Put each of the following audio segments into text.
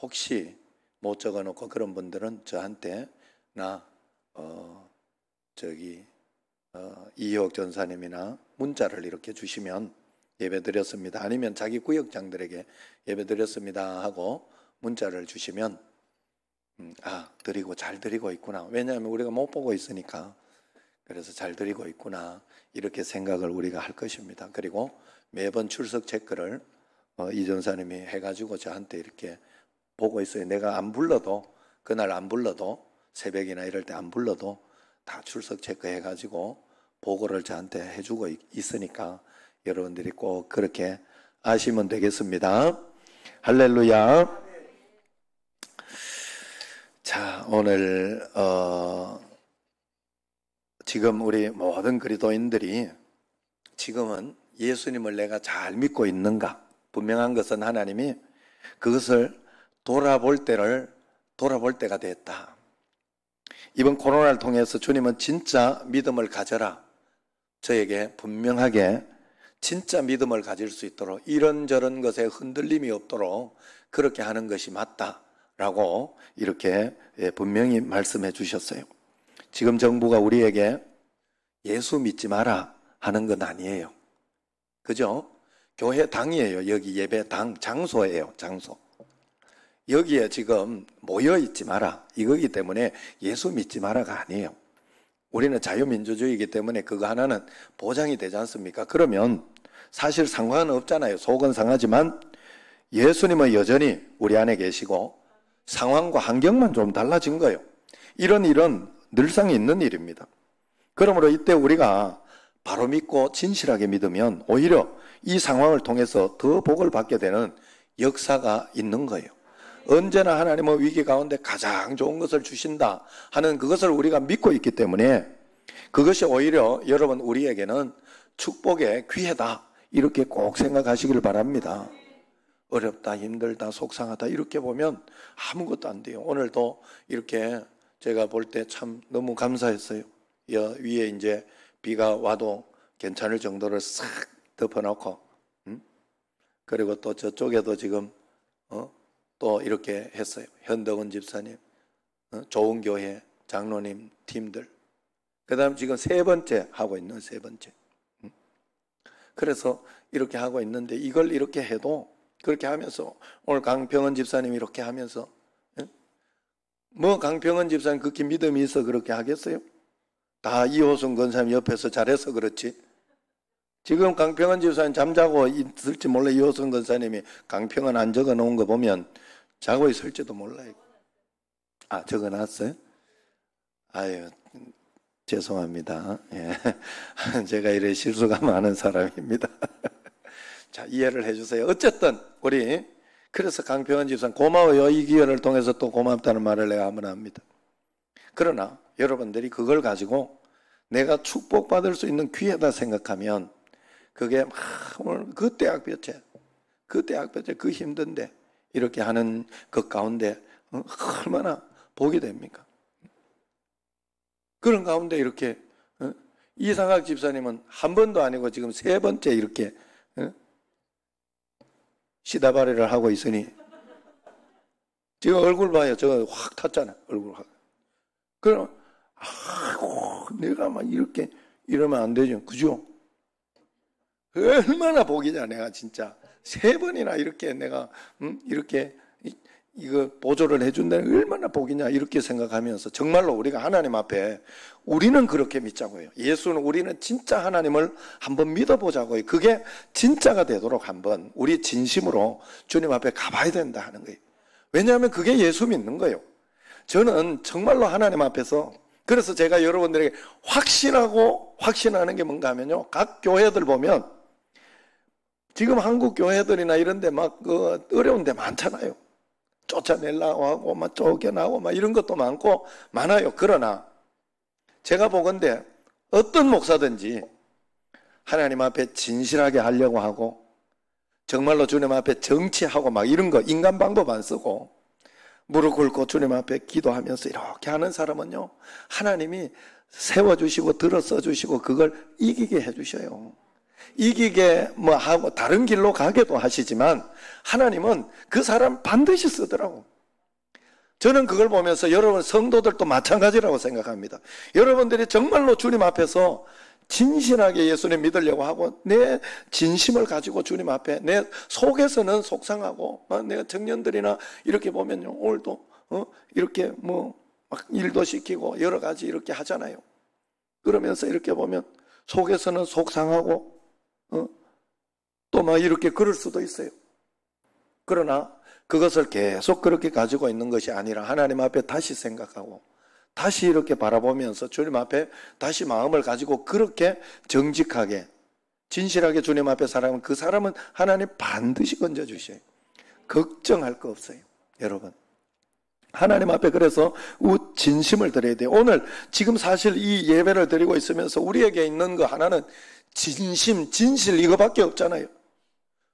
혹시 못 적어놓고 그런 분들은 저한테 이희옥 전사님이나 문자를 이렇게 주시면 예배드렸습니다. 아니면 자기 구역장들에게 예배드렸습니다 하고 문자를 주시면 드리고 잘 드리고 있구나. 왜냐하면 우리가 못 보고 있으니까. 그래서 잘 드리고 있구나 이렇게 생각을 우리가 할 것입니다. 그리고 매번 출석 체크를 이 전사님이 해가지고 저한테 이렇게 보고 있어요. 내가 안 불러도, 그날 안 불러도, 새벽이나 이럴 때 안 불러도 다 출석 체크해가지고 보고를 저한테 해주고 있으니까 여러분들이 꼭 그렇게 아시면 되겠습니다. 할렐루야. 자, 오늘 지금 우리 모든 그리스도인들이 지금은 예수님을 내가 잘 믿고 있는가? 분명한 것은 하나님이 그것을 돌아볼 때가 됐다. 이번 코로나를 통해서 주님은 진짜 믿음을 가져라. 저에게 분명하게 진짜 믿음을 가질 수 있도록 이런저런 것에 흔들림이 없도록 그렇게 하는 것이 맞다라고 이렇게 분명히 말씀해 주셨어요. 지금 정부가 우리에게 예수 믿지 마라 하는 건 아니에요. 그죠? 교회 당이에요. 여기 예배 당, 장소예요. 장소. 여기에 지금 모여 있지 마라 이거기 때문에 예수 믿지 마라가 아니에요. 우리는 자유민주주의이기 때문에 그거 하나는 보장이 되지 않습니까? 그러면 사실 상관은 없잖아요. 속은 상하지만 예수님은 여전히 우리 안에 계시고 상황과 환경만 좀 달라진 거예요. 이런 일은 늘상 있는 일입니다. 그러므로 이때 우리가 바로 믿고 진실하게 믿으면 오히려 이 상황을 통해서 더 복을 받게 되는 역사가 있는 거예요. 언제나 하나님은 위기 가운데 가장 좋은 것을 주신다 하는 그것을 우리가 믿고 있기 때문에 그것이 오히려 여러분 우리에게는 축복의 기회다 이렇게 꼭 생각하시길 바랍니다. 어렵다, 힘들다, 속상하다 이렇게 보면 아무것도 안 돼요. 오늘도 이렇게 제가 볼 때 참 너무 감사했어요. 위에 이제 비가 와도 괜찮을 정도를 싹 덮어놓고 그리고 또 저쪽에도 지금 또 이렇게 했어요. 현덕은 집사님, 좋은 교회 장로님 팀들. 그 다음 지금 세 번째 하고 있는 세 번째. 그래서 이렇게 하고 있는데 이걸 이렇게 해도 그렇게 하면서 오늘 강평은 집사님이 이렇게 하면서 뭐 강평은 집사님 그렇게 믿음이 있어 그렇게 하겠어요? 다 이호순 권사님 옆에서 잘해서 그렇지. 지금 강평은 집사님 잠자고 있을지 몰라. 이호순 권사님이 강평은 안 적어놓은 거 보면 자고 있을지도 몰라요. 적어놨어요? 아유, 죄송합니다. 예. 제가 이래 실수가 많은 사람입니다. 자, 이해를 해주세요. 어쨌든 우리 그래서 강평은 집사님 고마워요. 이 기회를 통해서 또 고맙다는 말을 내가 한번 합니다. 그러나 여러분들이 그걸 가지고 내가 축복받을 수 있는 기회다 생각하면 그게 오늘 그 대학볕에 그 힘든데 이렇게 하는 그 가운데 얼마나 복이 됩니까? 그런 가운데 이렇게 이상학 집사님은 한 번도 아니고 지금 세 번째 이렇게 시다바리를 하고 있으니 지금 얼굴 봐요. 저거 확 탔잖아. 얼굴 확. 그럼 내가 막 이렇게 이러면 안 되죠. 그죠? 얼마나 복이냐 내가 진짜 세 번이나 이렇게 내가 이렇게 이거 보조를 해준다는 얼마나 복이냐 이렇게 생각하면서 정말로 우리가 하나님 앞에 우리는 그렇게 믿자고요. 예수는 우리는 진짜 하나님을 한번 믿어보자고요. 그게 진짜가 되도록 한번 우리 진심으로 주님 앞에 가봐야 된다 하는 거예요. 왜냐하면 그게 예수 믿는 거예요. 저는 정말로 하나님 앞에서 그래서 제가 여러분들에게 확신하는 게 뭔가 하면요. 각 교회들 보면 지금 한국 교회들이나 이런 데 막 어려운 데 많잖아요. 쫓아내려고 하고 막 쫓겨나고 막 이런 것도 많아요. 그러나 제가 보건대 어떤 목사든지 하나님 앞에 진실하게 하려고 하고 정말로 주님 앞에 정치하고 막 이런 거 인간 방법 안 쓰고 무릎 꿇고 주님 앞에 기도하면서 이렇게 하는 사람은요 하나님이 세워주시고 들어 써주시고 그걸 이기게 해주셔요. 이기게 뭐 하고 다른 길로 가게도 하시지만 하나님은 그 사람 반드시 쓰더라고. 저는 그걸 보면서 여러분 성도들도 마찬가지라고 생각합니다. 여러분들이 정말로 주님 앞에서 진실하게 예수님 믿으려고 하고 내 진심을 가지고 주님 앞에 내 속에서는 속상하고 내가 청년들이나 이렇게 보면요 오늘도 이렇게 뭐 막 일도 시키고 여러 가지 이렇게 하잖아요. 그러면서 이렇게 보면 속에서는 속상하고 또 막 이렇게 그럴 수도 있어요. 그러나 그것을 계속 그렇게 가지고 있는 것이 아니라 하나님 앞에 다시 생각하고 다시 이렇게 바라보면서 주님 앞에 다시 마음을 가지고 그렇게 정직하게 진실하게 주님 앞에 살아가면 그 사람은 하나님 반드시 건져주셔요. 걱정할 거 없어요. 여러분 하나님 앞에 그래서 진심을 드려야 돼요. 오늘 지금 사실 이 예배를 드리고 있으면서 우리에게 있는 거 하나는 진심, 진실 이거밖에 없잖아요.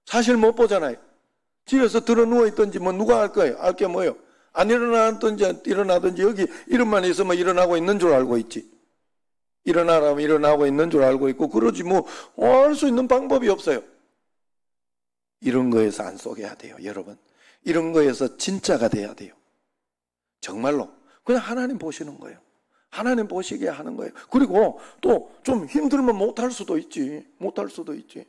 사실 못 보잖아요. 집에서 들어 누워있든지 뭐 누가 알 거예요? 알 게 뭐예요? 안 일어나든지 일어나든지 여기 이름만 있으면 일어나고 있는 줄 알고 있지. 일어나라면 일어나고 있는 줄 알고 있고 그러지 뭐 알 수 있는 방법이 없어요. 이런 거에서 안 속여야 돼요. 여러분 이런 거에서 진짜가 돼야 돼요. 정말로 그냥 하나님 보시는 거예요. 하나님 보시게 하는 거예요. 그리고 또 좀 힘들면 못할 수도 있지. 못할 수도 있지.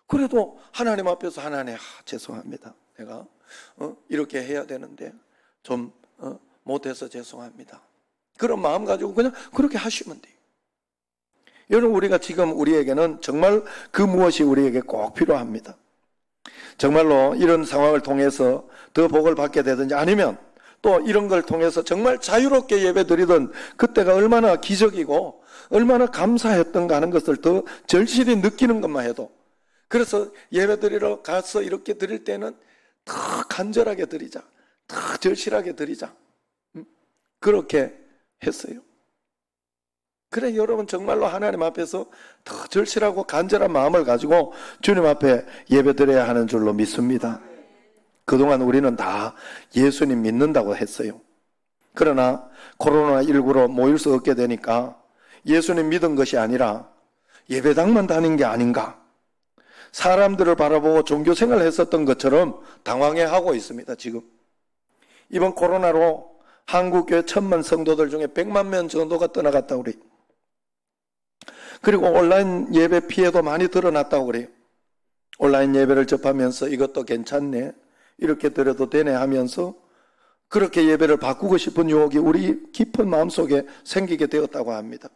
그래도 하나님 앞에서 하나님 죄송합니다. 내가 이렇게 해야 되는데 좀 못해서 죄송합니다. 그런 마음 가지고 그냥 그렇게 하시면 돼요. 여러분 우리가 지금 우리에게는 정말 그 무엇이 우리에게 꼭 필요합니다. 정말로 이런 상황을 통해서 더 복을 받게 되든지 아니면 또 이런 걸 통해서 정말 자유롭게 예배 드리던 그때가 얼마나 기적이고 얼마나 감사했던가 하는 것을 더 절실히 느끼는 것만 해도 그래서 예배 드리러 가서 이렇게 드릴 때는 더 간절하게 드리자. 더 절실하게 드리자. 그렇게 했어요. 그래 여러분 정말로 하나님 앞에서 더 절실하고 간절한 마음을 가지고 주님 앞에 예배 드려야 하는 줄로 믿습니다. 그동안 우리는 다 예수님 믿는다고 했어요. 그러나 코로나19로 모일 수 없게 되니까 예수님 믿은 것이 아니라 예배당만 다닌 게 아닌가. 사람들을 바라보고 종교생활을 했었던 것처럼 당황해하고 있습니다. 지금 이번 코로나로 한국교회 1000만 성도들 중에 100만 명 정도가 떠나갔다고 그래요. 그리고 온라인 예배 피해도 많이 드러났다고 그래요. 온라인 예배를 접하면서 이것도 괜찮네 이렇게 드려도 되네 하면서 그렇게 예배를 바꾸고 싶은 유혹이 우리 깊은 마음속에 생기게 되었다고 합니다.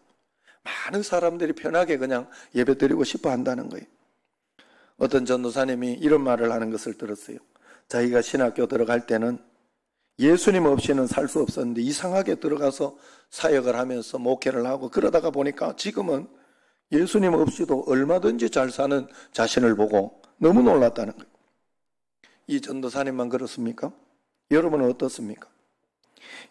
많은 사람들이 편하게 그냥 예배 드리고 싶어 한다는 거예요. 어떤 전도사님이 이런 말을 하는 것을 들었어요. 자기가 신학교 들어갈 때는 예수님 없이는 살 수 없었는데 이상하게 들어가서 사역을 하면서 목회를 하고 그러다가 보니까 지금은 예수님 없이도 얼마든지 잘 사는 자신을 보고 너무 놀랐다는 거예요. 이 전도사님만 그렇습니까? 여러분은 어떻습니까?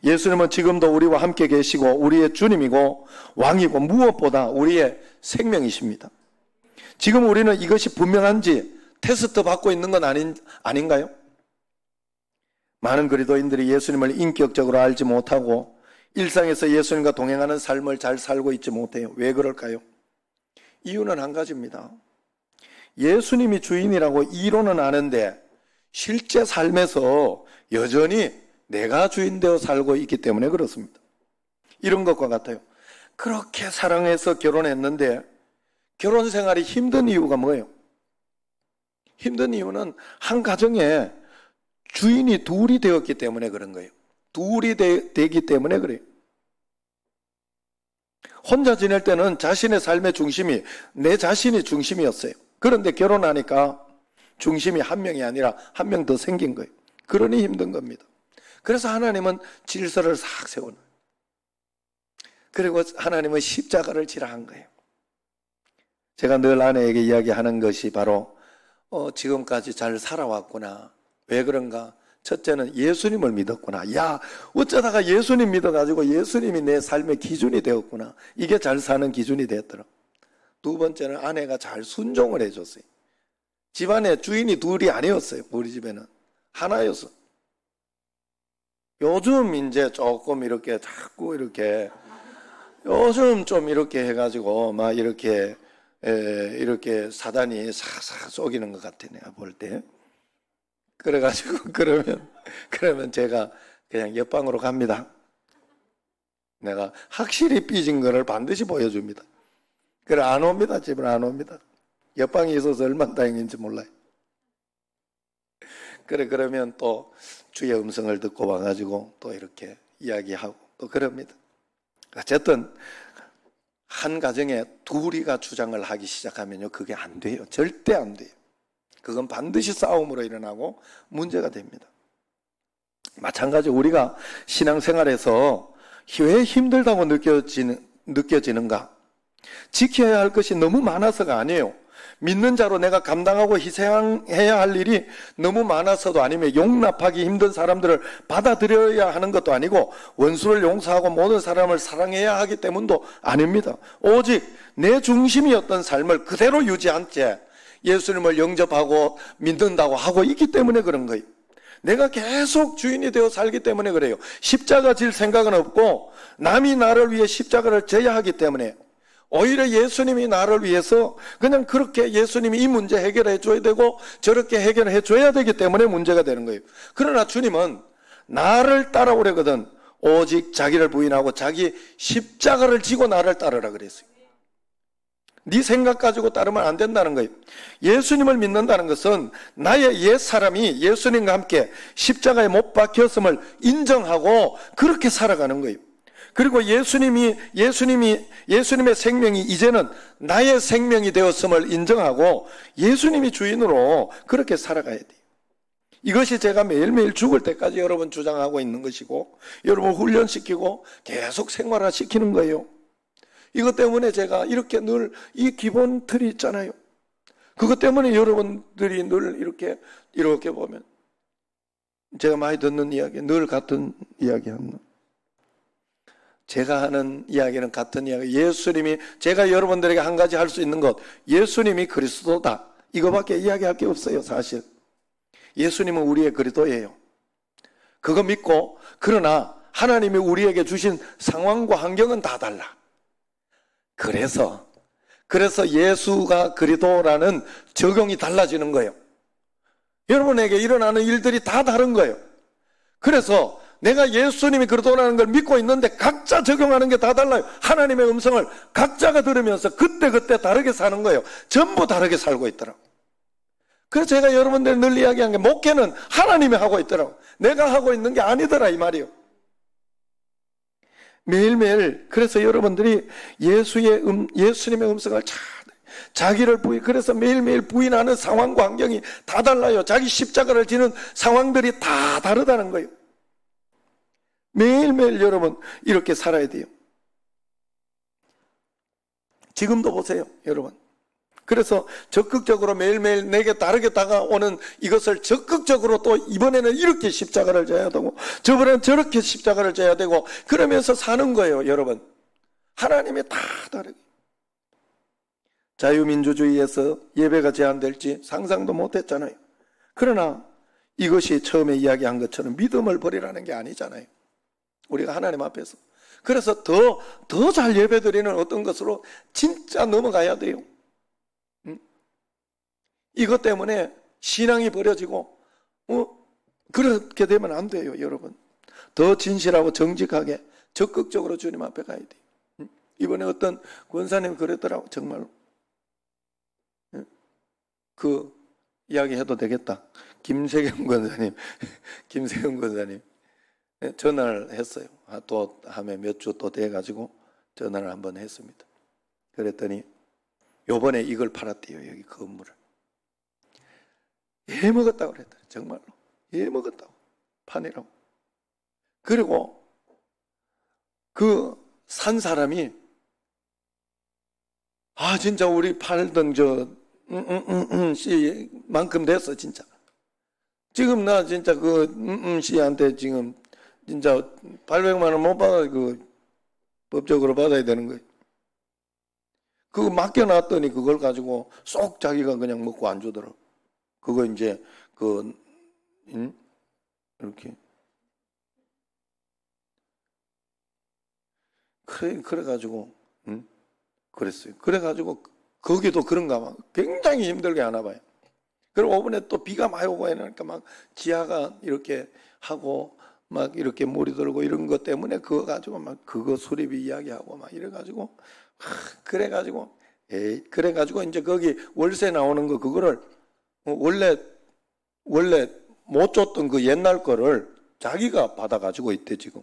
예수님은 지금도 우리와 함께 계시고 우리의 주님이고 왕이고 무엇보다 우리의 생명이십니다. 지금 우리는 이것이 분명한지 테스트 받고 있는 건 아닌가요? 많은 그리스도인들이 예수님을 인격적으로 알지 못하고 일상에서 예수님과 동행하는 삶을 잘 살고 있지 못해요. 왜 그럴까요? 이유는 한 가지입니다. 예수님이 주인이라고 이론은 아는데 실제 삶에서 여전히 내가 주인 되어 살고 있기 때문에 그렇습니다. 이런 것과 같아요. 그렇게 사랑해서 결혼했는데 결혼 생활이 힘든 이유가 뭐예요? 힘든 이유는 한 가정에 주인이 둘이 되었기 때문에 그런 거예요. 둘이 되기 때문에 그래요. 혼자 지낼 때는 자신의 삶의 중심이 내 자신이 중심이었어요. 그런데 결혼하니까 중심이 한 명이 아니라 한 명 더 생긴 거예요. 그러니 힘든 겁니다. 그래서 하나님은 질서를 싹 세우는 거예요. 그리고 하나님은 십자가를 지라 한 거예요. 제가 늘 아내에게 이야기하는 것이 바로 지금까지 잘 살아왔구나. 왜 그런가? 첫째는 예수님을 믿었구나. 야, 어쩌다가 예수님 믿어가지고 예수님이 내 삶의 기준이 되었구나. 이게 잘 사는 기준이 되었더라. 두 번째는 아내가 잘 순종을 해줬어요. 집안에 주인이 둘이 아니었어요. 우리 집에는 하나였어. 요즘 이제 조금 이렇게 자꾸 이렇게 요즘 좀 이렇게 해가지고 막 이렇게 이렇게 사단이 싹싹 쏘기는 것 같아, 내가 볼 때. 그래가지고, 그러면 제가 그냥 옆방으로 갑니다. 내가 확실히 삐진 거를 반드시 보여줍니다. 그래, 안 옵니다. 집을 안 옵니다. 옆방에 있어서 얼마나 다행인지 몰라요. 그래, 그러면 또 주의 음성을 듣고 와가지고 또 이렇게 이야기하고 또 그럽니다. 어쨌든, 한 가정에 둘이가 주장을 하기 시작하면요, 그게 안 돼요. 절대 안 돼요. 그건 반드시 싸움으로 일어나고 문제가 됩니다. 마찬가지로 우리가 신앙생활에서 왜 힘들다고 느껴지는가? 지켜야 할 것이 너무 많아서가 아니에요. 믿는 자로 내가 감당하고 희생해야 할 일이 너무 많아서도 아니면 용납하기 힘든 사람들을 받아들여야 하는 것도 아니고 원수를 용서하고 모든 사람을 사랑해야 하기 때문도 아닙니다. 오직 내 중심이었던 삶을 그대로 유지한 채 예수님을 영접하고 믿는다고 하고 있기 때문에 그런 거예요. 내가 계속 주인이 되어 살기 때문에 그래요. 십자가 질 생각은 없고 남이 나를 위해 십자가를 져야 하기 때문에 오히려 예수님이 나를 위해서 그냥 그렇게 예수님이 이 문제 해결해 줘야 되고 저렇게 해결해 줘야 되기 때문에 문제가 되는 거예요. 그러나 주님은 나를 따라오려거든 오직 자기를 부인하고 자기 십자가를 지고 나를 따르라 그랬어요. 네 생각 가지고 따르면 안 된다는 거예요. 예수님을 믿는다는 것은 나의 옛 사람이 예수님과 함께 십자가에 못 박혔음을 인정하고 그렇게 살아가는 거예요. 그리고 예수님의 생명이 이제는 나의 생명이 되었음을 인정하고 예수님이 주인으로 그렇게 살아가야 돼요. 이것이 제가 매일매일 죽을 때까지 여러분 주장하고 있는 것이고 여러분 훈련시키고 계속 생활화시키는 거예요. 이것 때문에 제가 이렇게 늘 이 기본 틀이 있잖아요. 그것 때문에 여러분들이 늘 이렇게 보면 제가 많이 듣는 이야기, 늘 같은 이야기 하는 제가 하는 이야기는 같은 이야기. 예수님이 제가 여러분들에게 한 가지 할 수 있는 것, 예수님이 그리스도다. 이거밖에 이야기할 게 없어요, 사실. 예수님은 우리의 그리스도예요. 그거 믿고 그러나 하나님이 우리에게 주신 상황과 환경은 다 달라. 그래서 예수가 그리스도라는 적용이 달라지는 거예요. 여러분에게 일어나는 일들이 다 다른 거예요. 그래서 내가 예수님이 그리스도라는 걸 믿고 있는데 각자 적용하는 게 다 달라요. 하나님의 음성을 각자가 들으면서 그때 다르게 사는 거예요. 전부 다르게 살고 있더라고요. 그래서 제가 여러분들 늘 이야기한 게 목회는 하나님이 하고 있더라고요. 내가 하고 있는 게 아니더라 이 말이에요. 매일매일 그래서 여러분들이 예수님의 음성을 자기를 그래서 매일매일 부인하는 상황과 환경이 다 달라요. 자기 십자가를 지는 상황들이 다 다르다는 거예요. 매일매일 여러분 이렇게 살아야 돼요. 지금도 보세요, 여러분. 그래서 적극적으로 매일매일 내게 다르게 다가오는 이것을 적극적으로 또 이번에는 이렇게 십자가를 져야 되고 저번에는 저렇게 십자가를 져야 되고 그러면서 사는 거예요, 여러분. 하나님이 다 다르게. 자유민주주의에서 예배가 제한될지 상상도 못했잖아요. 그러나 이것이 처음에 이야기한 것처럼 믿음을 버리라는 게 아니잖아요. 우리가 하나님 앞에서. 그래서 더 잘 예배드리는 어떤 것으로 진짜 넘어가야 돼요. 이것 때문에 신앙이 버려지고 그렇게 되면 안 돼요, 여러분. 더 진실하고 정직하게 적극적으로 주님 앞에 가야 돼요. 이번에 어떤 권사님이 그랬더라고, 정말로. 그 이야기 해도 되겠다. 김세경 권사님 전화를 했어요. 또 하면 몇 주 또 돼가지고 전화를 한번 했습니다. 그랬더니 요번에 이걸 팔았대요, 여기 건물을. 예 먹었다고 그랬더니 정말로 예 먹었다고 판이라고. 그리고 그 산 사람이 진짜 우리 팔던 씨만큼 됐어 진짜. 지금 나 진짜 씨한테 지금 진짜 800만 원 못 받아 법적으로 받아야 되는 거예요. 그거 맡겨놨더니 그걸 가지고 쏙 자기가 그냥 먹고 안 주더라고. 그거 이제 이렇게 그래가지고 그랬어요. 그래가지고 거기도 그런가 봐. 굉장히 힘들게 하나 봐요. 그리고 오번에 또 비가 많이 오고 하니까 막 지하가 이렇게 하고 막 이렇게 물이 들고 이런 것 때문에 그거 가지고 막 그거 수리비 이야기하고 막 이래가지고 그래가지고 그래가지고 이제 거기 월세 나오는 거 그거를 원래 못 줬던 그 옛날 거를 자기가 받아가지고 있대 지금.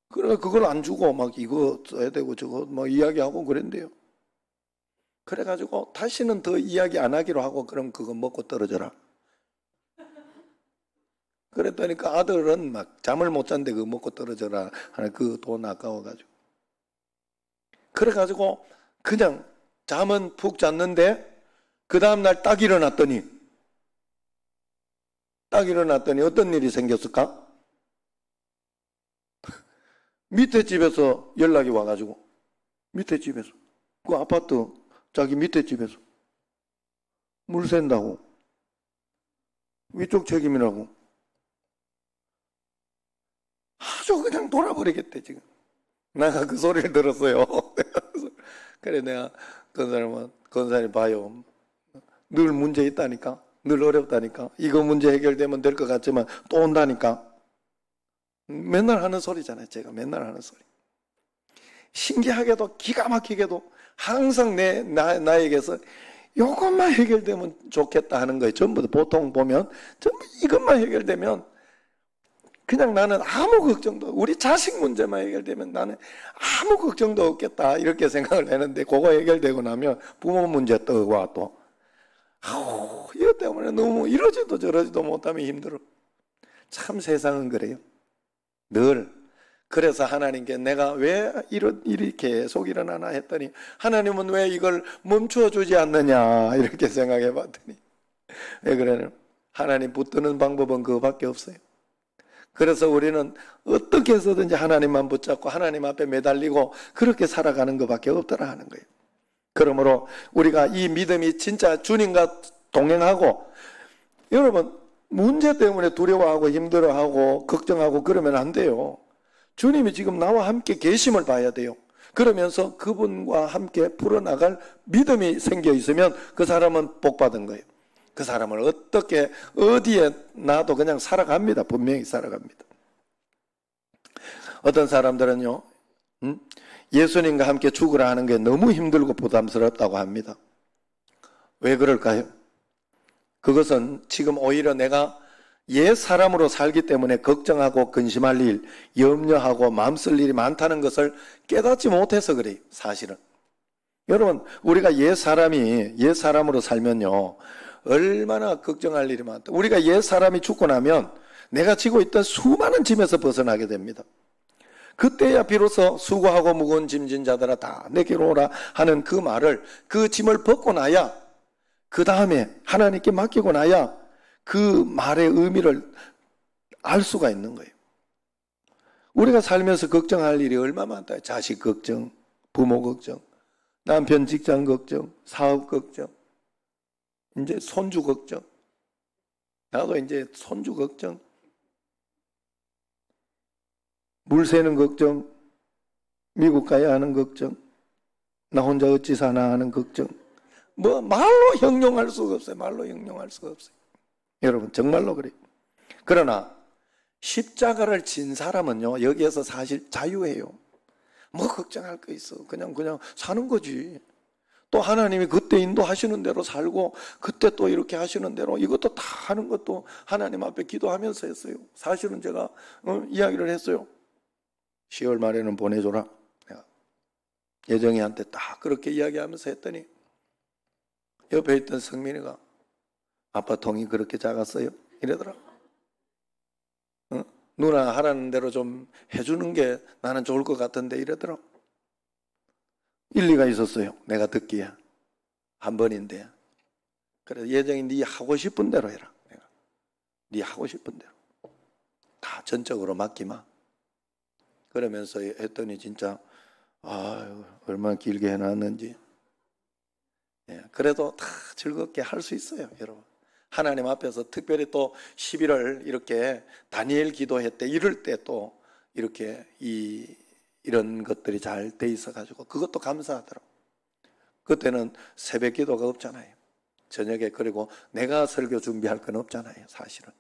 그래 그걸 안 주고 막 이거 써야 되고 저거 뭐 이야기하고 그랬대요. 그래가지고 다시는 더 이야기 안 하기로 하고 그럼 그거 먹고 떨어져라. 그랬더니 그 아들은 막 잠을 못 잔데 그거 먹고 떨어져라 하는 그 돈 아까워가지고. 그래가지고 그냥 잠은 푹 잤는데 그 다음날 딱 일어났더니 어떤 일이 생겼을까? 밑에 집에서 연락이 와가지고 밑에 집에서 그 아파트 자기 밑에 집에서 물 샌다고 위쪽 책임이라고 아주 그냥 돌아버리겠대 지금. 내가 그 소리를 들었어요. 그래 내가 건사님 봐요. 늘 문제 있다니까. 늘 어렵다니까. 이거 문제 해결되면 될 것 같지만 또 온다니까. 맨날 하는 소리잖아요. 제가 맨날 하는 소리. 신기하게도 기가 막히게도 항상 나에게서 이것만 해결되면 좋겠다 하는 거예요. 전부 보통 보면 전부 이것만 해결되면 그냥 나는 아무 걱정도 우리 자식 문제만 해결되면 나는 아무 걱정도 없겠다 이렇게 생각을 했는데 그거 해결되고 나면 부모 문제 떠와 또 이것 때문에 너무 이러지도 저러지도 못하면 힘들어. 참 세상은 그래요. 늘. 그래서 하나님께 내가 왜 일이 계속 일어나나 했더니 하나님은 왜 이걸 멈춰 주지 않느냐 이렇게 생각해 봤더니 왜 그러냐면 하나님 붙드는 방법은 그거밖에 없어요. 그래서 우리는 어떻게 해서든지 하나님만 붙잡고 하나님 앞에 매달리고 그렇게 살아가는 것밖에 없더라 하는 거예요. 그러므로 우리가 이 믿음이 진짜 주님과 동행하고 여러분 문제 때문에 두려워하고 힘들어하고 걱정하고 그러면 안 돼요. 주님이 지금 나와 함께 계심을 봐야 돼요. 그러면서 그분과 함께 풀어나갈 믿음이 생겨 있으면 그 사람은 복받은 거예요. 그 사람을 어떻게 어디에 놔도 그냥 살아갑니다. 분명히 살아갑니다. 어떤 사람들은요 예수님과 함께 죽으라 하는 게 너무 힘들고 부담스럽다고 합니다. 왜 그럴까요? 그것은 지금 오히려 내가 옛 사람으로 살기 때문에 걱정하고 근심할 일, 염려하고 마음 쓸 일이 많다는 것을 깨닫지 못해서 그래요. 사실은. 여러분 우리가 옛 사람으로 살면요 얼마나 걱정할 일이 많다. 우리가 옛 사람이 죽고 나면 내가 지고 있던 수많은 짐에서 벗어나게 됩니다. 그때야 비로소 수고하고 무거운 짐진 자들아 다 내게로 오라 하는 그 말을 그 짐을 벗고 나야 그 다음에 하나님께 맡기고 나야 그 말의 의미를 알 수가 있는 거예요. 우리가 살면서 걱정할 일이 얼마나 많다. 자식 걱정, 부모 걱정, 남편 직장 걱정, 사업 걱정, 이제 손주 걱정. 나도 이제 손주 걱정, 물 새는 걱정, 미국 가야 하는 걱정, 나 혼자 어찌 사나 하는 걱정. 뭐 말로 형용할 수가 없어요. 말로 형용할 수가 없어요. 여러분 정말로 그래요. 그러나 십자가를 진 사람은요 여기에서 사실 자유해요. 뭐 걱정할 거 있어. 그냥 사는 거지. 또 하나님이 그때 인도하시는 대로 살고 그때 또 이렇게 하시는 대로 이것도 다 하는 것도 하나님 앞에 기도하면서 했어요. 사실은 제가 이야기를 했어요. 10월 말에는 보내줘라. 내가 예정이한테 딱 그렇게 이야기하면서 했더니 옆에 있던 성민이가 아빠 통이 그렇게 작았어요? 이러더라. 누나 하라는 대로 좀 해주는 게 나는 좋을 것 같은데 이러더라. 일리가 있었어요. 내가 듣기에 한 번인데. 그래서 예정이 네 하고 싶은 대로 해라. 내가 네 하고 싶은 대로 다 전적으로 맡기마. 그러면서 했더니 진짜 아유 얼마나 길게 해놨는지. 그래도 다 즐겁게 할 수 있어요, 여러분. 하나님 앞에서 특별히 또 11월 이렇게 다니엘 기도했대 이럴 때 또 이렇게 이런 것들이 잘 돼 있어 가지고 그것도 감사하더라고. 그때는 새벽 기도가 없잖아요. 저녁에. 그리고 내가 설교 준비할 건 없잖아요, 사실은.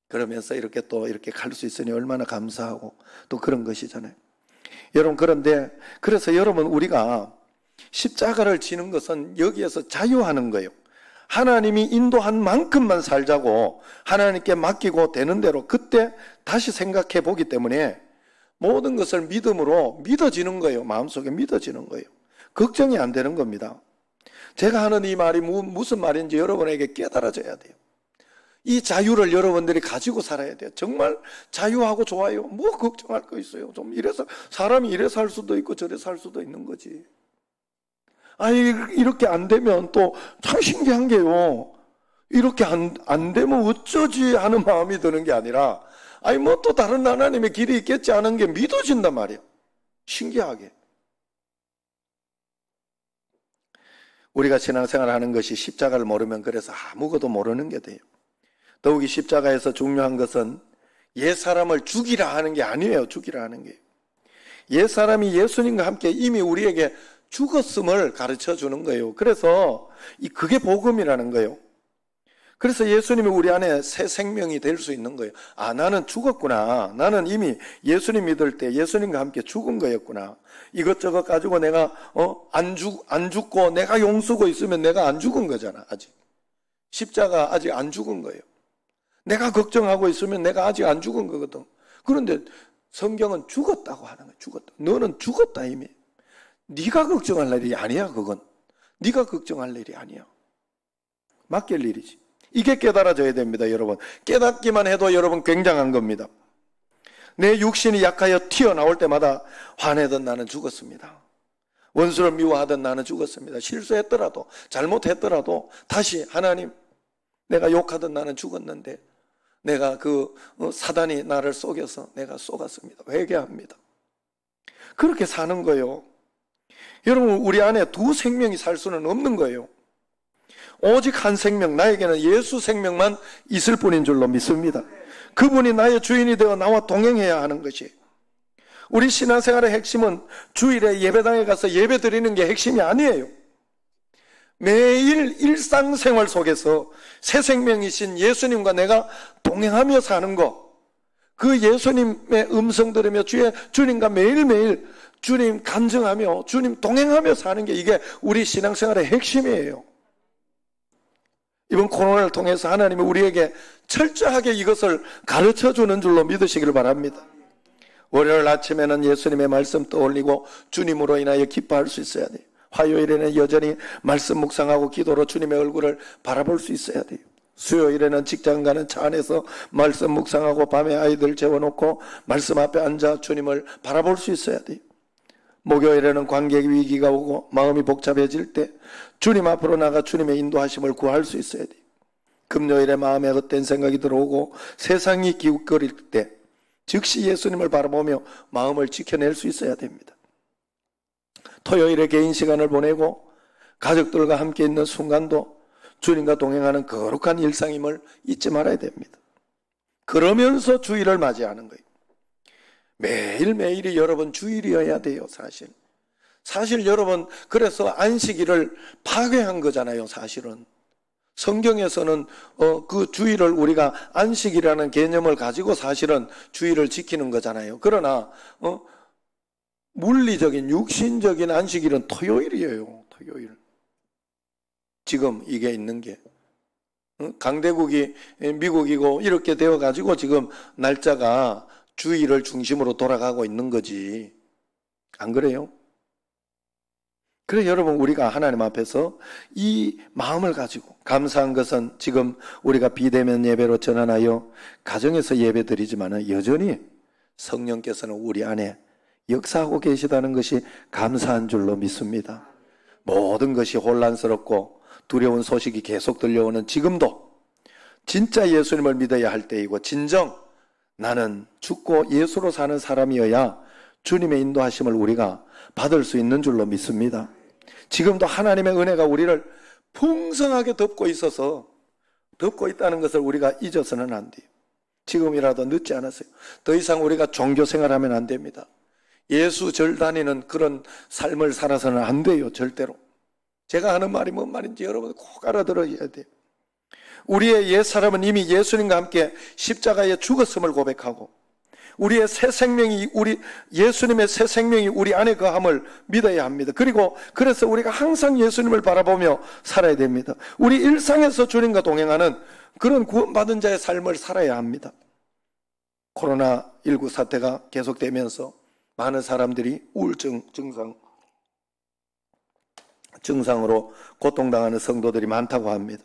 그러면서 이렇게 또 이렇게 갈 수 있으니 얼마나 감사하고 또 그런 것이잖아요. 여러분, 그런데 그래서 여러분, 우리가 십자가를 지는 것은 여기에서 자유하는 거예요. 하나님이 인도한 만큼만 살자고 하나님께 맡기고 되는 대로 그때 다시 생각해 보기 때문에 모든 것을 믿음으로 믿어지는 거예요. 마음속에 믿어지는 거예요. 걱정이 안 되는 겁니다. 제가 하는 이 말이 무슨 말인지 여러분에게 깨달아져야 돼요. 이 자유를 여러분들이 가지고 살아야 돼요. 정말 자유하고 좋아요. 뭐 걱정할 거 있어요. 좀 이래서 사람이 이래 살 수도 있고 저래 살 수도 있는 거지. 아니, 이렇게 안 되면 또 참 신기한 게요. 이렇게 안 되면 어쩌지 하는 마음이 드는 게 아니라, 아니, 뭐 또 다른 하나님의 길이 있겠지 하는 게 믿어진단 말이에요. 신기하게. 우리가 신앙생활 하는 것이 십자가를 모르면 그래서 아무것도 모르는 게 돼요. 더욱이 십자가에서 중요한 것은 옛사람을 죽이라 하는 게 아니에요. 죽이라 하는 게. 옛사람이 예수님과 함께 이미 우리에게 죽었음을 가르쳐 주는 거예요. 그래서 그게 복음이라는 거예요. 그래서 예수님이 우리 안에 새 생명이 될 수 있는 거예요. 아, 나는 죽었구나. 나는 이미 예수님 믿을 때 예수님과 함께 죽은 거였구나. 이것저것 가지고 내가 안 죽고 내가 용서고 있으면 내가 안 죽은 거잖아. 아직 십자가 아직 안 죽은 거예요. 내가 걱정하고 있으면 내가 아직 안 죽은 거거든. 그런데 성경은 죽었다고 하는 거예요. 죽었다. 너는 죽었다 이미. 네가 걱정할 일이 아니야. 그건 네가 걱정할 일이 아니야. 맡길 일이지. 이게 깨달아져야 됩니다, 여러분. 깨닫기만 해도 여러분 굉장한 겁니다. 내 육신이 약하여 튀어나올 때마다 화내던 나는 죽었습니다. 원수를 미워하던 나는 죽었습니다. 실수했더라도 잘못했더라도 다시 하나님, 내가 욕하던 나는 죽었는데 내가 사단이 나를 속여서 내가 속았습니다. 회개합니다. 그렇게 사는 거예요. 여러분, 우리 안에 두 생명이 살 수는 없는 거예요. 오직 한 생명, 나에게는 예수 생명만 있을 뿐인 줄로 믿습니다. 그분이 나의 주인이 되어 나와 동행해야 하는 것이. 우리 신앙생활의 핵심은 주일에 예배당에 가서 예배 드리는 게 핵심이 아니에요. 매일 일상생활 속에서 새 생명이신 예수님과 내가 동행하며 사는 것, 그 예수님의 음성 들으며 주님과 매일매일 주님 간증하며 주님 동행하며 사는 게 이게 우리 신앙생활의 핵심이에요. 이번 코로나를 통해서 하나님이 우리에게 철저하게 이것을 가르쳐주는 줄로 믿으시기를 바랍니다. 월요일 아침에는 예수님의 말씀 떠올리고 주님으로 인하여 기뻐할 수 있어야 돼요. 화요일에는 여전히 말씀 묵상하고 기도로 주님의 얼굴을 바라볼 수 있어야 돼요. 수요일에는 직장 가는 차 안에서 말씀 묵상하고 밤에 아이들 재워놓고 말씀 앞에 앉아 주님을 바라볼 수 있어야 돼요. 목요일에는 관계 위기가 오고 마음이 복잡해질 때 주님 앞으로 나가 주님의 인도하심을 구할 수 있어야 돼요. 금요일에 마음에 헛된 생각이 들어오고 세상이 기웃거릴 때 즉시 예수님을 바라보며 마음을 지켜낼 수 있어야 됩니다. 토요일에 개인 시간을 보내고 가족들과 함께 있는 순간도 주님과 동행하는 거룩한 일상임을 잊지 말아야 됩니다. 그러면서 주일을 맞이하는 거예요. 매일매일이 여러분 주일이어야 돼요. 사실 여러분, 그래서 안식일을 파괴한 거잖아요. 사실은 성경에서는 그 주일을 우리가 안식이라는 개념을 가지고 사실은 주일을 지키는 거잖아요. 그러나 물리적인 육신적인 안식일은 토요일이에요. 토요일. 지금 이게 있는 게 강대국이 미국이고 이렇게 되어 가지고 지금 날짜가 주일을 중심으로 돌아가고 있는 거지. 안 그래요? 그래 여러분, 우리가 하나님 앞에서 이 마음을 가지고 감사한 것은 지금 우리가 비대면 예배로 전환하여 가정에서 예배 드리지만 여전히 성령께서는 우리 안에 역사하고 계시다는 것이 감사한 줄로 믿습니다. 모든 것이 혼란스럽고 두려운 소식이 계속 들려오는 지금도 진짜 예수님을 믿어야 할 때이고 진정 나는 죽고 예수로 사는 사람이어야 주님의 인도하심을 우리가 받을 수 있는 줄로 믿습니다. 지금도 하나님의 은혜가 우리를 풍성하게 덮고 있어서 덮고 있다는 것을 우리가 잊어서는 안 돼요. 지금이라도 늦지 않았어요. 더 이상 우리가 종교 생활하면 안 됩니다. 예수 절 다니는 그런 삶을 살아서는 안 돼요. 절대로. 제가 하는 말이 뭔 말인지 여러분 꼭 알아들어야 돼요. 우리의 옛사람은 이미 예수님과 함께 십자가에 죽었음을 고백하고 우리의 새 생명이 예수님의 새 생명이 우리 안에 거함을 믿어야 합니다. 그리고 그래서 우리가 항상 예수님을 바라보며 살아야 됩니다. 우리 일상에서 주님과 동행하는 그런 구원받은 자의 삶을 살아야 합니다. 코로나19 사태가 계속되면서 많은 사람들이 우울증 증상으로 고통당하는 성도들이 많다고 합니다.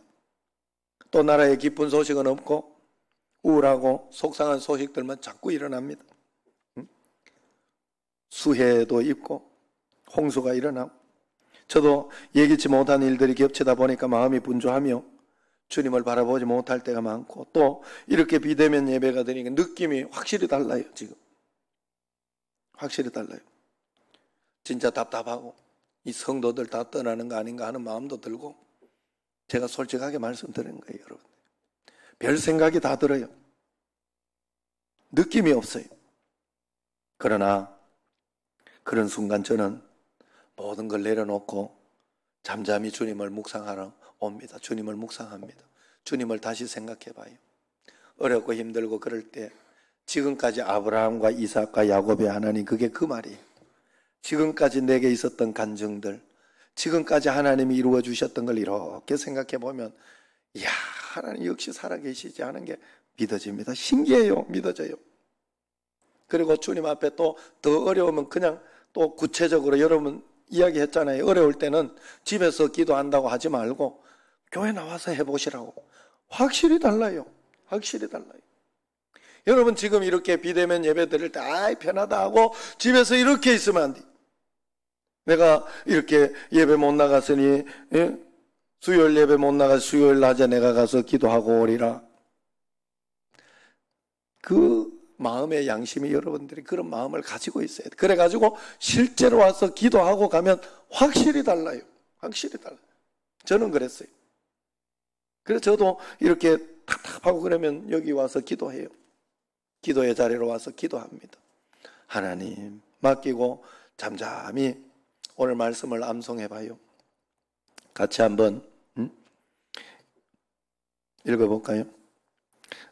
또 나라에 기쁜 소식은 없고 우울하고 속상한 소식들만 자꾸 일어납니다. 수해도 있고 홍수가 일어나고 저도 예기치 못한 일들이 겹치다 보니까 마음이 분주하며 주님을 바라보지 못할 때가 많고 또 이렇게 비대면 예배가 되니까 느낌이 확실히 달라요. 지금 확실히 달라요. 진짜 답답하고 이 성도들 다 떠나는 거 아닌가 하는 마음도 들고 제가 솔직하게 말씀드리는 거예요. 여러분 별 생각이 다 들어요. 느낌이 없어요. 그러나 그런 순간 저는 모든 걸 내려놓고 잠잠히 주님을 묵상하러 옵니다. 주님을 묵상합니다. 주님을 다시 생각해 봐요. 어렵고 힘들고 그럴 때 지금까지 아브라함과 이삭과 야곱의 하나님, 그게 그 말이에요. 지금까지 내게 있었던 간증들, 지금까지 하나님이 이루어 주셨던 걸 이렇게 생각해 보면 이야, 하나님 역시 살아계시지 하는 게 믿어집니다. 신기해요. 믿어져요. 그리고 주님 앞에 또 더 어려우면 그냥 또 구체적으로 여러분 이야기했잖아요. 어려울 때는 집에서 기도한다고 하지 말고 교회 나와서 해보시라고. 확실히 달라요. 확실히 달라요. 여러분 지금 이렇게 비대면 예배 드릴 때 아이 편하다 하고 집에서 이렇게 있으면 안 돼. 내가 이렇게 예배 못 나갔으니 수요일 예배 못 나가서 수요일 낮에 내가 가서 기도하고 오리라. 그 마음의 양심이 여러분들이 그런 마음을 가지고 있어야 돼. 그래가지고 실제로 와서 기도하고 가면 확실히 달라요. 확실히 달라요. 저는 그랬어요. 그래서 저도 이렇게 답답하고 그러면 여기 와서 기도해요. 기도의 자리로 와서 기도합니다. 하나님 맡기고 잠잠히 오늘 말씀을 암송해봐요. 같이 한번 읽어볼까요?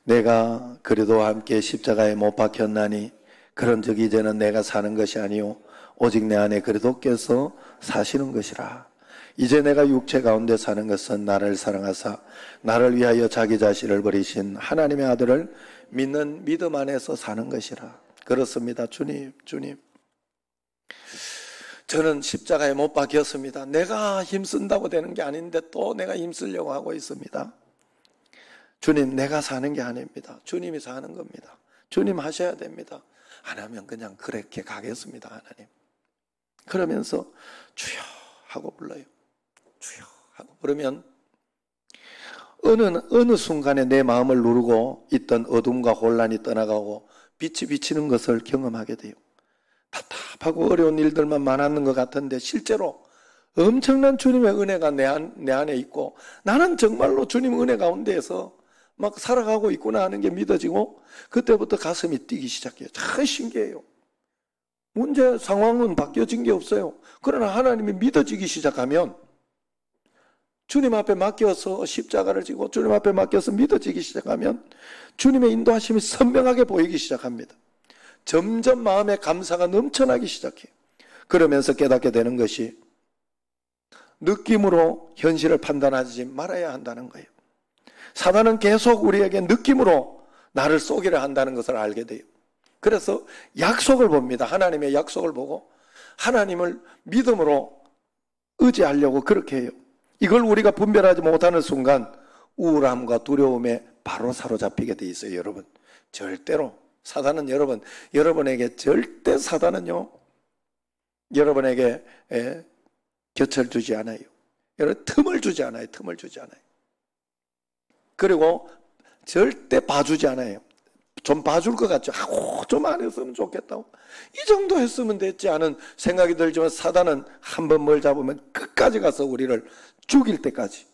내가 그리도 함께 십자가에 못 박혔나니 그런 적 이제는 내가 사는 것이 아니요 오직 내 안에 그리도께서 사시는 것이라. 이제 내가 육체 가운데 사는 것은 나를 사랑하사 나를 위하여 자기 자신을 버리신 하나님의 아들을 믿는 믿음 안에서 사는 것이라. 그렇습니다. 주님. 저는 십자가에 못 박혔습니다. 내가 힘쓴다고 되는 게 아닌데 또 내가 힘쓰려고 하고 있습니다. 주님, 내가 사는 게 아닙니다. 주님이 사는 겁니다. 주님 하셔야 됩니다. 안 하면 그냥 그렇게 가겠습니다. 하나님. 그러면서 주여 하고 불러요. 주여 하고 부르면 어느 순간에 내 마음을 누르고 있던 어둠과 혼란이 떠나가고 빛이 비치는 것을 경험하게 돼요. 답답하고 어려운 일들만 많았는 것 같은데 실제로 엄청난 주님의 은혜가 내 안에 있고 나는 정말로 주님 은혜 가운데에서 막 살아가고 있구나 하는 게 믿어지고 그때부터 가슴이 뛰기 시작해요. 참 신기해요. 문제 상황은 바뀌어진 게 없어요. 그러나 하나님이 믿어지기 시작하면 주님 앞에 맡겨서 십자가를 지고 주님 앞에 맡겨서 믿어지기 시작하면 주님의 인도하심이 선명하게 보이기 시작합니다. 점점 마음의 감사가 넘쳐나기 시작해요. 그러면서 깨닫게 되는 것이 느낌으로 현실을 판단하지 말아야 한다는 거예요. 사단은 계속 우리에게 느낌으로 나를 쏘기를 한다는 것을 알게 돼요. 그래서 약속을 봅니다. 하나님의 약속을 보고 하나님을 믿음으로 의지하려고 그렇게 해요. 이걸 우리가 분별하지 못하는 순간 우울함과 두려움에 바로 사로잡히게 돼 있어요. 여러분 절대로 사단은 여러분에게 절대 사단은요 여러분에게 곁을 주지 않아요. 여러분 틈을 주지 않아요. 그리고 절대 봐주지 않아요. 좀 봐줄 것 같죠. 좀 안 했으면 좋겠다고. 이 정도 했으면 됐지 않은 생각이 들지만 사단은 한 번 뭘 잡으면 끝까지 가서 우리를 죽일 때까지,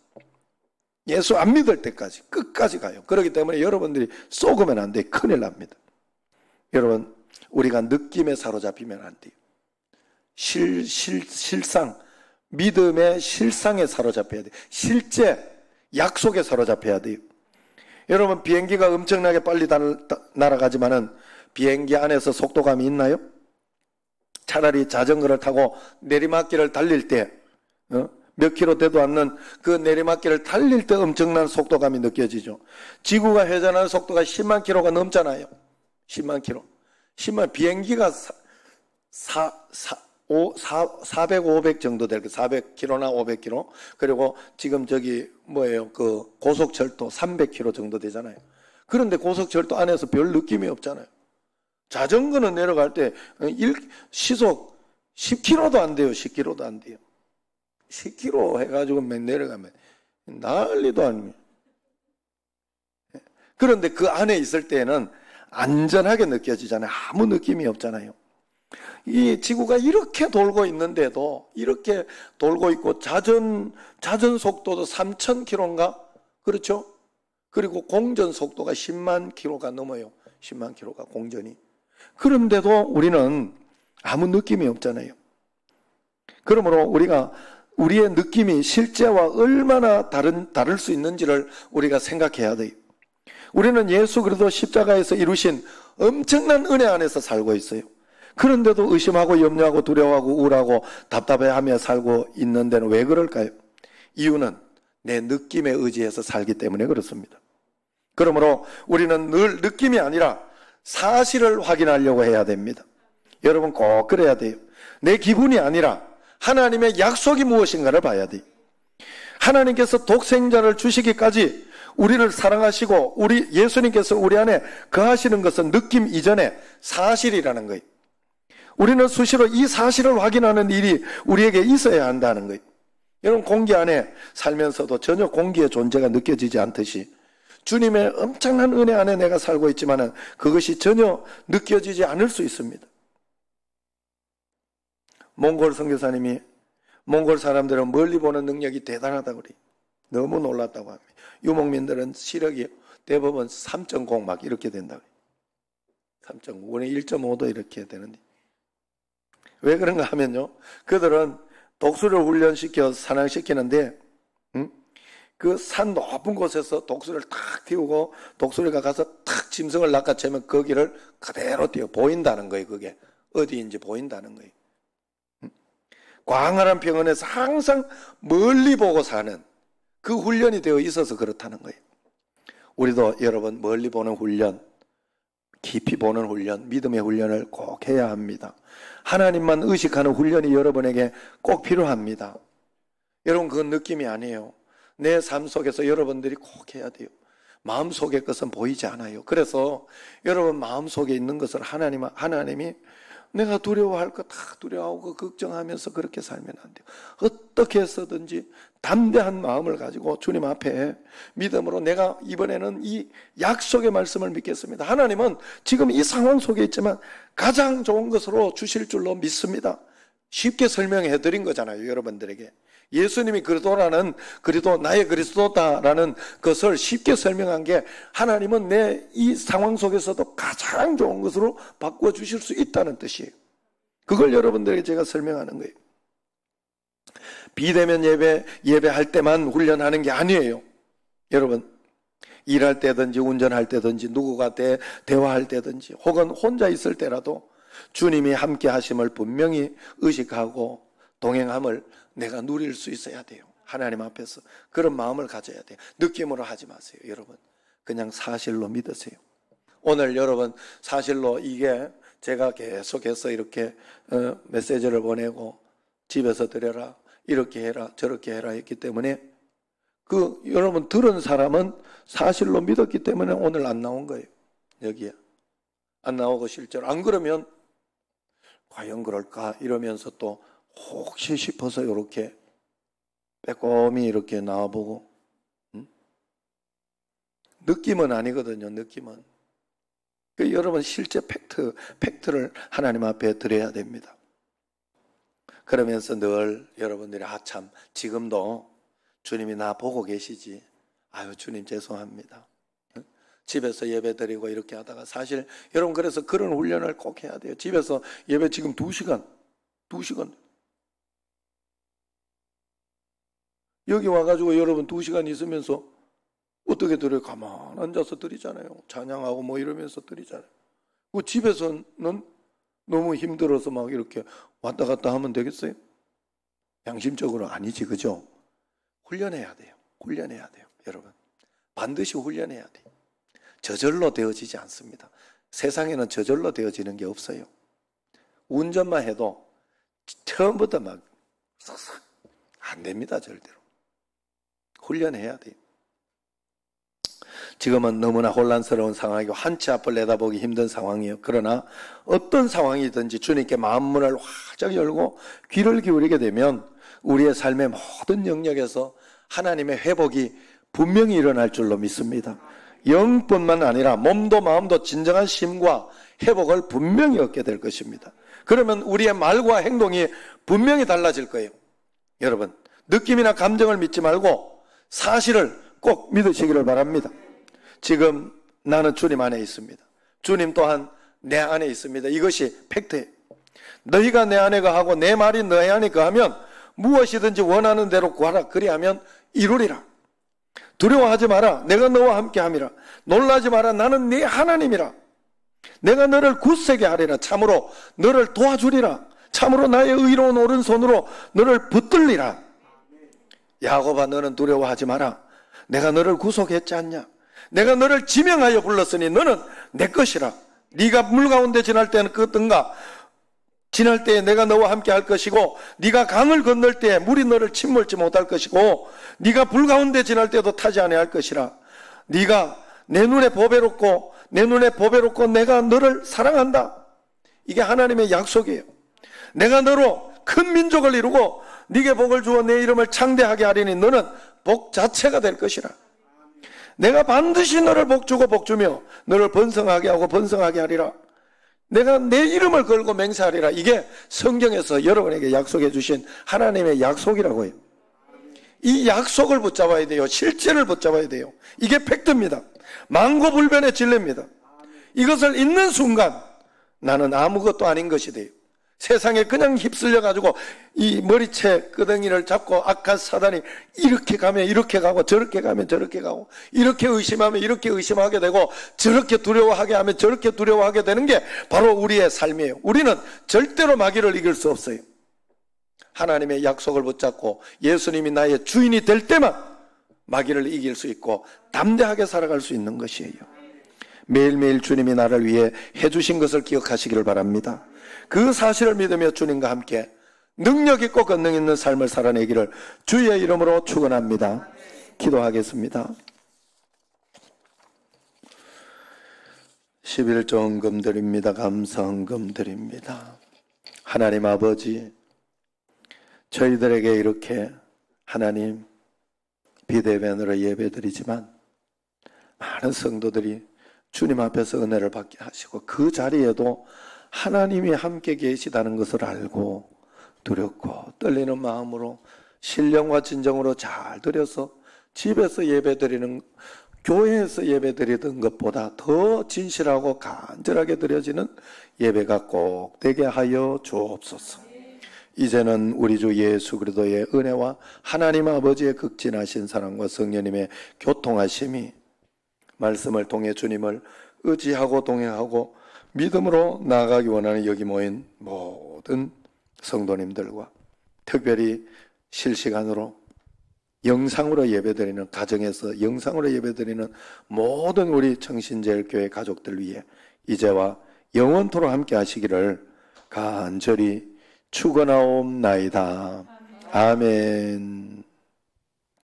예수 안 믿을 때까지 끝까지 가요. 그렇기 때문에 여러분들이 쏘으면 안 돼요. 큰일 납니다. 여러분 우리가 느낌에 사로잡히면 안 돼요. 실상 믿음의 실상에 사로잡혀야 돼요. 실제 약속에 사로잡혀야 돼요. 여러분, 비행기가 엄청나게 빨리 날아가지만은 비행기 안에서 속도감이 있나요? 차라리 자전거를 타고 내리막길을 달릴 때 몇 킬로 되도 않는 그 내리막길을 달릴 때 엄청난 속도감이 느껴지죠. 지구가 회전하는 속도가 10만 킬로가 넘잖아요. 10만 킬로. 비행기가 400, 500 정도 될 거예요. 400km나 500km. 그리고 지금 그 고속철도 300km 정도 되잖아요. 그런데 고속철도 안에서 별 느낌이 없잖아요. 자전거는 내려갈 때 시속 10km도 안 돼요. 10km도 안 돼요. 10km 해가지고 내려가면 난리도 아닙니다. 그런데 그 안에 있을 때는 안전하게 느껴지잖아요. 아무 느낌이 없잖아요. 이 지구가 이렇게 돌고 있는데도, 이렇게 돌고 있고 자전 속도도 3,000km인가? 그렇죠? 그리고 공전 속도가 10만 km가 넘어요. 10만 km가 공전이. 그런데도 우리는 아무 느낌이 없잖아요. 그러므로 우리가 우리의 느낌이 실제와 얼마나 다를 수 있는지를 우리가 생각해야 돼요. 우리는 예수 그리스도 십자가에서 이루신 엄청난 은혜 안에서 살고 있어요. 그런데도 의심하고 염려하고 두려워하고 우울하고 답답해하며 살고 있는 데는 왜 그럴까요? 이유는 내 느낌에 의지해서 살기 때문에 그렇습니다. 그러므로 우리는 늘 느낌이 아니라 사실을 확인하려고 해야 됩니다. 여러분 꼭 그래야 돼요. 내 기분이 아니라 하나님의 약속이 무엇인가를 봐야 돼요. 하나님께서 독생자를 주시기까지 우리를 사랑하시고 우리 예수님께서 우리 안에 거하시는 것은 느낌 이전에 사실이라는 거예요. 우리는 수시로 이 사실을 확인하는 일이 우리에게 있어야 한다는 거예요. 여러분 공기 안에 살면서도 전혀 공기의 존재가 느껴지지 않듯이 주님의 엄청난 은혜 안에 내가 살고 있지만 그것이 전혀 느껴지지 않을 수 있습니다. 몽골 선교사님이 몽골 사람들은 멀리 보는 능력이 대단하다고 그래요. 너무 놀랐다고 합니다. 유목민들은 시력이 대부분 3.0 막 이렇게 된다고 해요. 3.5, 원래 1.5도 이렇게 되는데 왜 그런가 하면요, 그들은 독수리를 훈련시켜 사냥시키는데 그 산 높은 곳에서 독수리를 탁 띄우고 독수리가 가서 탁 짐승을 낚아채면 거기를 그대로 띄워 보인다는 거예요. 그게 어디인지 보인다는 거예요. 광활한 평원에서 항상 멀리 보고 사는 그 훈련이 되어 있어서 그렇다는 거예요. 우리도 여러분 멀리 보는 훈련, 깊이 보는 훈련, 믿음의 훈련을 꼭 해야 합니다. 하나님만 의식하는 훈련이 여러분에게 꼭 필요합니다. 여러분 그건 느낌이 아니에요. 내 삶 속에서 여러분들이 꼭 해야 돼요. 마음속의 것은 보이지 않아요. 그래서 여러분 마음속에 있는 것을 하나님이 내가 두려워할 거 다 두려워하고 걱정하면서 그렇게 살면 안 돼요. 어떻게 해서든지 담대한 마음을 가지고 주님 앞에 믿음으로 내가 이번에는 이 약속의 말씀을 믿겠습니다. 하나님은 지금 이 상황 속에 있지만 가장 좋은 것으로 주실 줄로 믿습니다. 쉽게 설명해 드린 거잖아요. 여러분들에게. 예수님이 그리스도 나의 그리스도다라는 것을 쉽게 설명한 게 하나님은 내 이 상황 속에서도 가장 좋은 것으로 바꾸어 주실 수 있다는 뜻이에요. 그걸 여러분들에게 제가 설명하는 거예요. 비대면 예배할 때만 훈련하는 게 아니에요. 여러분 일할 때든지 운전할 때든지 누구가 대화할 때든지 혹은 혼자 있을 때라도 주님이 함께 하심을 분명히 의식하고 동행함을 내가 누릴 수 있어야 돼요. 하나님 앞에서 그런 마음을 가져야 돼요. 느낌으로 하지 마세요. 여러분 그냥 사실로 믿으세요. 오늘 여러분 사실로 이게 제가 계속해서 이렇게 메시지를 보내고 집에서 드려라 이렇게 해라 저렇게 해라 했기 때문에 그 여러분 들은 사람은 사실로 믿었기 때문에 오늘 안 나온 거예요. 여기에 안 나오고 실제로 안 그러면 과연 그럴까 이러면서 또 혹시 싶어서 이렇게 빼꼼히 이렇게 나와보고 느낌은 아니거든요. 느낌은 그 여러분 실제 팩트를 하나님 앞에 드려야 됩니다. 그러면서 늘 여러분들이 참 지금도 주님이 나 보고 계시지. 아유 주님 죄송합니다. 집에서 예배 드리고 이렇게 하다가 사실 여러분 그래서 그런 훈련을 꼭 해야 돼요. 집에서 예배 지금 2시간 여기 와가지고 여러분 2시간 있으면서 어떻게 드려요? 가만 앉아서 드리잖아요. 찬양하고 뭐 이러면서 드리잖아요. 그 집에서는 너무 힘들어서 막 이렇게 왔다 갔다 하면 되겠어요? 양심적으로 아니지, 그죠? 훈련해야 돼요. 훈련해야 돼요, 여러분. 반드시 훈련해야 돼요. 저절로 되어지지 않습니다. 세상에는 저절로 되어지는 게 없어요. 운전만 해도 처음부터 막 싹싹 안 됩니다, 절대로. 훈련해야 돼요. 지금은 너무나 혼란스러운 상황이고 한치 앞을 내다보기 힘든 상황이에요. 그러나 어떤 상황이든지 주님께 마음문을 활짝 열고 귀를 기울이게 되면 우리의 삶의 모든 영역에서 하나님의 회복이 분명히 일어날 줄로 믿습니다. 영뿐만 아니라 몸도 마음도 진정한 쉼과 회복을 분명히 얻게 될 것입니다. 그러면 우리의 말과 행동이 분명히 달라질 거예요. 여러분, 느낌이나 감정을 믿지 말고 사실을 꼭 믿으시기를 바랍니다. 지금 나는 주님 안에 있습니다. 주님 또한 내 안에 있습니다. 이것이 팩트예요. 너희가 내 안에 거하고 내 말이 너희 안에 거하면 무엇이든지 원하는 대로 구하라. 그리하면 이루리라. 두려워하지 마라. 내가 너와 함께 함이라. 놀라지 마라. 나는 네 하나님이라. 내가 너를 굳세게 하리라. 참으로 너를 도와주리라. 참으로 나의 의로운 오른손으로 너를 붙들리라. 야곱아, 너는 두려워하지 마라. 내가 너를 구속했지 않냐. 내가 너를 지명하여 불렀으니 너는 내 것이라. 네가 물 가운데 지날 때는 어떤가? 지날 때에 내가 너와 함께 할 것이고, 네가 강을 건널 때에 물이 너를 침몰지 못할 것이고, 네가 불 가운데 지날 때도 타지 아니할 것이라. 네가 내 눈에 보배롭고 내가 너를 사랑한다. 이게 하나님의 약속이에요. 내가 너로 큰 민족을 이루고 네게 복을 주어 내 이름을 창대하게 하리니 너는 복 자체가 될 것이라. 내가 반드시 너를 복주고 복주며 너를 번성하게 하고 번성하게 하리라. 내가 내 이름을 걸고 맹세하리라. 이게 성경에서 여러분에게 약속해 주신 하나님의 약속이라고 해요. 이 약속을 붙잡아야 돼요. 실제를 붙잡아야 돼요. 이게 팩트입니다. 만고불변의 진리입니다. 이것을 잊는 순간 나는 아무것도 아닌 것이 돼요. 세상에 그냥 휩쓸려가지고 이 머리채 끄덩이를 잡고 악한 사단이 이렇게 가면 이렇게 가고 저렇게 가면 저렇게 가고 이렇게 의심하면 이렇게 의심하게 되고 저렇게 두려워하게 하면 저렇게 두려워하게 되는 게 바로 우리의 삶이에요. 우리는 절대로 마귀를 이길 수 없어요. 하나님의 약속을 붙잡고 예수님이 나의 주인이 될 때만 마귀를 이길 수 있고 담대하게 살아갈 수 있는 것이에요. 매일매일 주님이 나를 위해 해주신 것을 기억하시기를 바랍니다. 그 사실을 믿으며 주님과 함께 능력 있고 권능 있는 삶을 살아내기를 주의 이름으로 축원합니다. 기도하겠습니다. 11조헌금 드립니다. 감사헌금 드립니다. 하나님 아버지, 저희들에게 이렇게 하나님 비대면으로 예배드리지만 많은 성도들이 주님 앞에서 은혜를 받게 하시고 그 자리에도 하나님이 함께 계시다는 것을 알고 두렵고 떨리는 마음으로 신령과 진정으로 잘 드려서 집에서 예배드리는, 교회에서 예배드리던 것보다 더 진실하고 간절하게 드려지는 예배가 꼭 되게 하여 주옵소서. 이제는 우리 주 예수 그리스도의 은혜와 하나님 아버지의 극진하신 사랑과 성령님의 교통하심이 말씀을 통해 주님을 의지하고 동행하고 믿음으로 나아가기 원하는 여기 모인 모든 성도님들과 특별히 실시간으로 영상으로 예배드리는, 가정에서 영상으로 예배드리는 모든 우리 청신제일교회 가족들 위해 이제와 영원토록 함께 하시기를 간절히 축원하옵나이다. 아멘.